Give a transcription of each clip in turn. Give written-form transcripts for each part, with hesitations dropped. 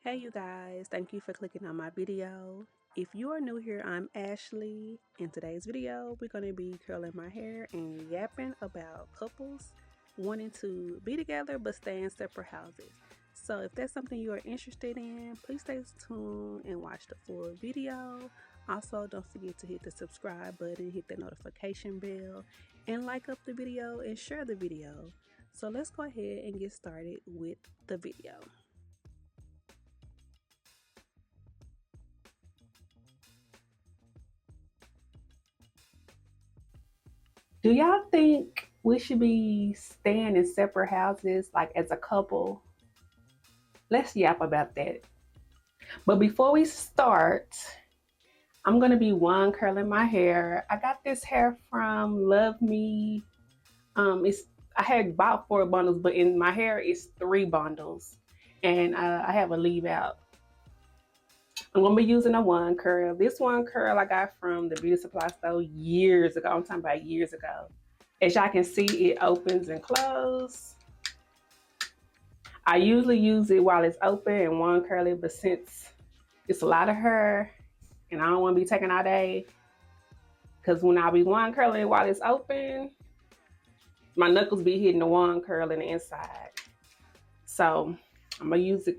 Hey you guys, thank you for clicking on my video. If you are new here, I'm Ashley. In today's video, we're going to be curling my hair and yapping about couples wanting to be together but stay in separate houses. So if that's something you are interested in, please stay tuned and watch the full video. Also, don't forget to hit the subscribe button, hit the notification bell, and like up the video and share the video. So let's go ahead and get started with the video. Do y'all think we should be staying in separate houses, like as a couple? Let's yap about that. But before we start, I'm gonna be one curling my hair. I got this hair from Love Me. I had bought 4 bundles, but in my hair it's 3 bundles, and I have a leave out. I'm gonna be using a one curl. This one curl I got from the beauty supply store years ago. I'm talking about years ago. As y'all can see, it opens and closes. I usually use it while it's open and one curl it, but since it's a lot of hair and I don't want to be taking all day, because when I be one curling it while it's open, my knuckles be hitting the one curl in the inside. So I'm gonna use it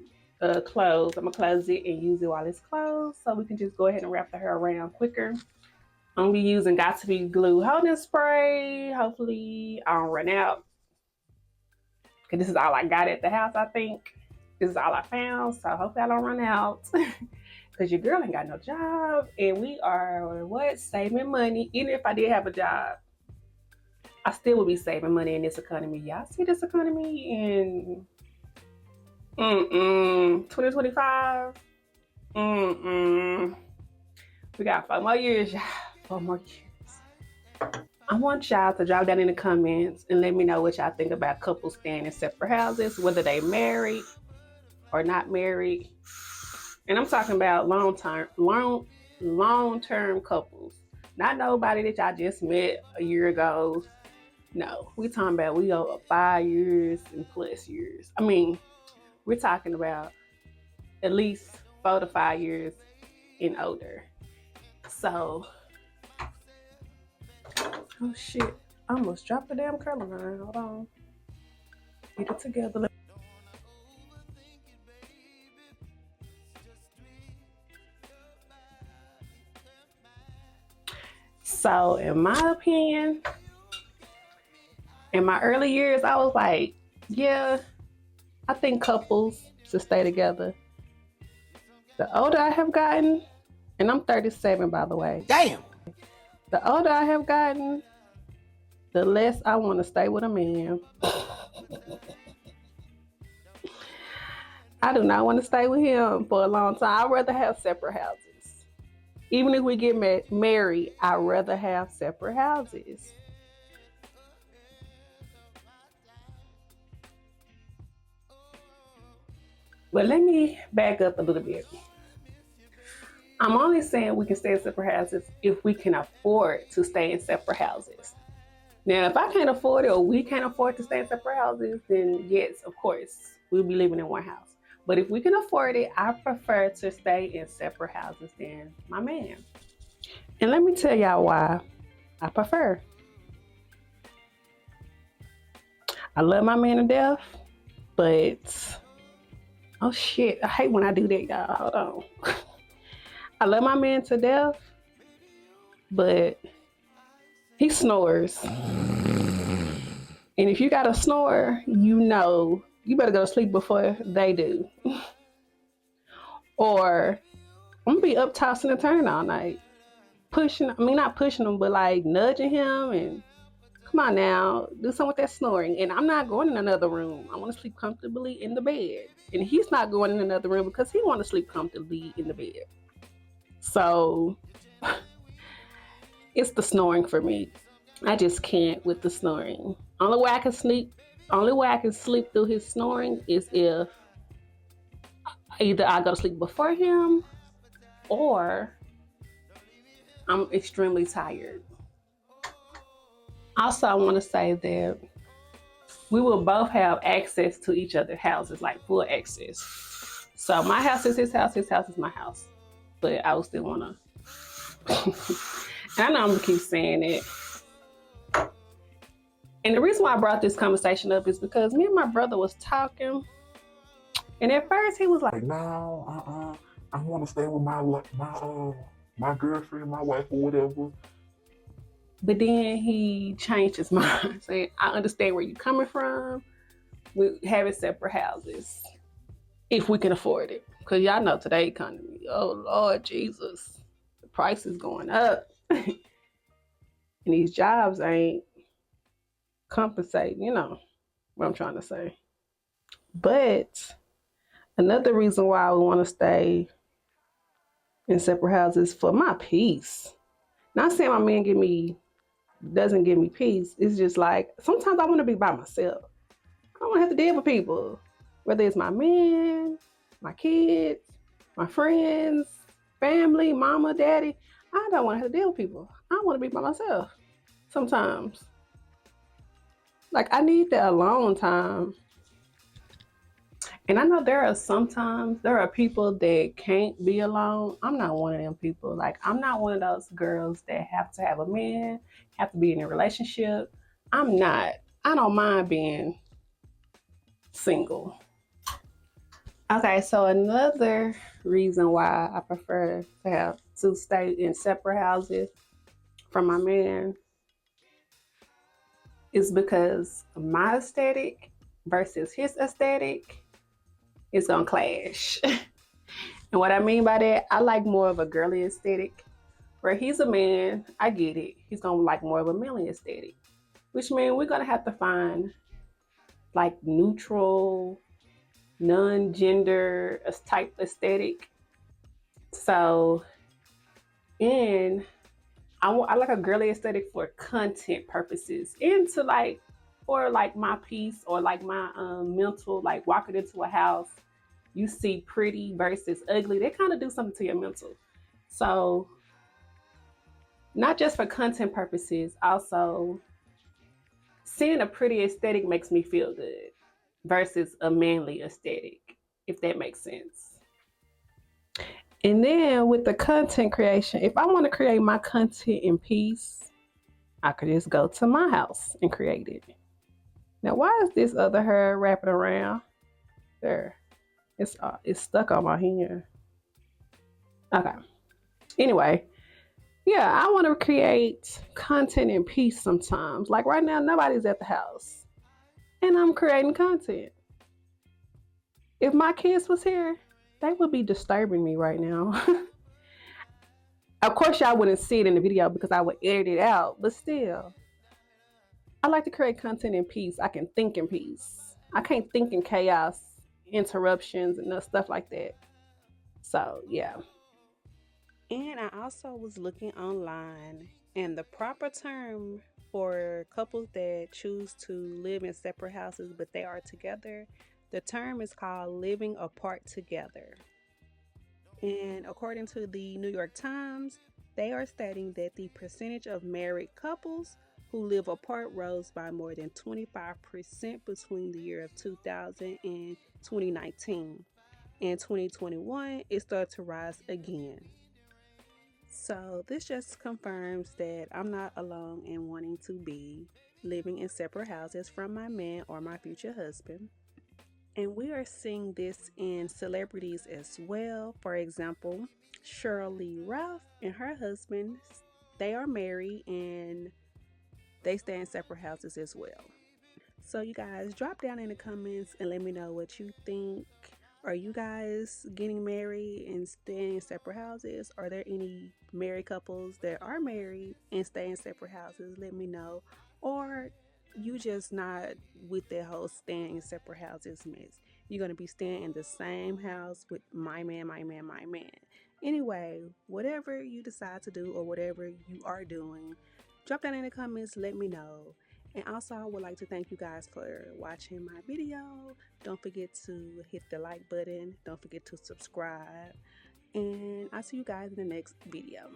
closed. I'm gonna close it and use it while it's closed, so we can just go ahead and wrap the hair around quicker. I'm gonna be using Got to Be glue holding spray. Hopefully I don't run out, because this is all I got at the house. I think this is all I found, so hopefully I don't run out, because your girl ain't got no job and we are saving money. Even if I did have a job, I still would be saving money in this economy. Y'all see this economy in 2025. We got 4 more years, y'all. 4 more years. I want y'all to drop down in the comments and let me know what y'all think about couples staying in separate houses, whether they married or not married. And I'm talking about long-term couples. Not nobody that y'all just met a year ago. No, we talking about we go 5 years and plus years. I mean, we're talking about at least 4 to 5 years and older. So, oh shit, I almost dropped the damn curler line. Hold on. Get it together. So, in my opinion, in my early years, I was like, yeah, I think couples should stay together. The older I have gotten, and I'm 37 by the way. Damn. The older I have gotten, the less I want to stay with a man. I do not want to stay with him for a long time. I'd rather have separate houses. Even if we get married, I'd rather have separate houses. But let me back up a little bit. I'm only saying we can stay in separate houses if we can afford to stay in separate houses. Now, if I can't afford it or we can't afford to stay in separate houses, then yes, of course, we'll be living in one house. But if we can afford it, I prefer to stay in separate houses than my man. And let me tell y'all why I prefer. I love my man to death, but oh shit, I hate when I do that, y'all. Hold on. I love my man to death, but he snores. And if you got a snore, you know you better go to sleep before they do. Or I'm gonna be up tossing and turning all night. Not pushing him, but like nudging him and come on now, do something with that snoring. And I'm not going in another room. I want to sleep comfortably in the bed. And he's not going in another room because he want to sleep comfortably in the bed. So it's the snoring for me. I just can't with the snoring. Only way I can sleep through his snoring is if either I go to sleep before him or I'm extremely tired. Also, I want to say that we will both have access to each other's houses, like full access. So my house is his house is my house. But I would still wanna and I know I'm gonna keep saying it. And the reason why I brought this conversation up is because me and my brother was talking, and at first he was like, "No, I want to stay with my girlfriend, my wife, or whatever." But then he changed his mind, saying, "I understand where you're coming from. We having separate houses if we can afford it, because y'all know today's economy. Oh Lord Jesus, the price is going up, and these jobs ain't compensating. You know what I'm trying to say." But another reason why I want to stay in separate houses for my peace. Not saying my man doesn't give me peace. It's just like sometimes I want to be by myself. I don't want to have to deal with people, whether it's my man, my kids, my friends, family, mama, daddy. I don't want to have to deal with people. I want to be by myself sometimes. Like I need that alone time. And I know there are people that can't be alone. I'm not one of them people. Like I'm not one of those girls that have to have a man, have to be in a relationship. I'm not. I don't mind being single. Okay, so another reason why I prefer to stay in separate houses from my man is because my aesthetic versus his aesthetic is gonna clash. And what I mean by that, I like more of a girly aesthetic. Where he's a man, I get it. He's gonna like more of a manly aesthetic, which means we're gonna have to find like neutral, non-gender type aesthetic. So, and I like a girly aesthetic for content purposes, and to like for like my peace or like my mental, like walking into a house, you see pretty versus ugly. They kind of do something to your mental. So, not just for content purposes, also seeing a pretty aesthetic makes me feel good versus a manly aesthetic, if that makes sense. And then with the content creation, if I want to create my content in peace, I could just go to my house and create it. Now, why is this other hair wrapping around? There, it's stuck on my hand. Okay. Anyway, yeah, I want to create content in peace sometimes. Like right now, nobody's at the house, and I'm creating content. If my kids was here, they would be disturbing me right now. Of course, y'all wouldn't see it in the video because I would edit it out, but still, I like to create content in peace. I can think in peace. I can't think in chaos, interruptions, and stuff like that. So, yeah. And I also was looking online, and the proper term for couples that choose to live in separate houses but they are together, the term is called living apart together. And according to the New York Times, they are stating that the percentage of married couples who live apart rose by more than 25% between the year of 2000 and 2019. In 2021, it started to rise again. So this just confirms that I'm not alone in wanting to be living in separate houses from my man or my future husband. And we are seeing this in celebrities as well. For example, Shirley Ralph and her husband, they are married and they stay in separate houses as well. So you guys drop down in the comments and let me know what you think. Are you guys getting married and staying in separate houses? Are there any married couples that are married and stay in separate houses? Let me know. Or you just not with that whole staying in separate houses mess. You're going to be staying in the same house with my man, my man, my man. Anyway, whatever you decide to do or whatever you are doing, drop down in the comments, let me know. And also, I would like to thank you guys for watching my video. Don't forget to hit the like button. Don't forget to subscribe. And I'll see you guys in the next video.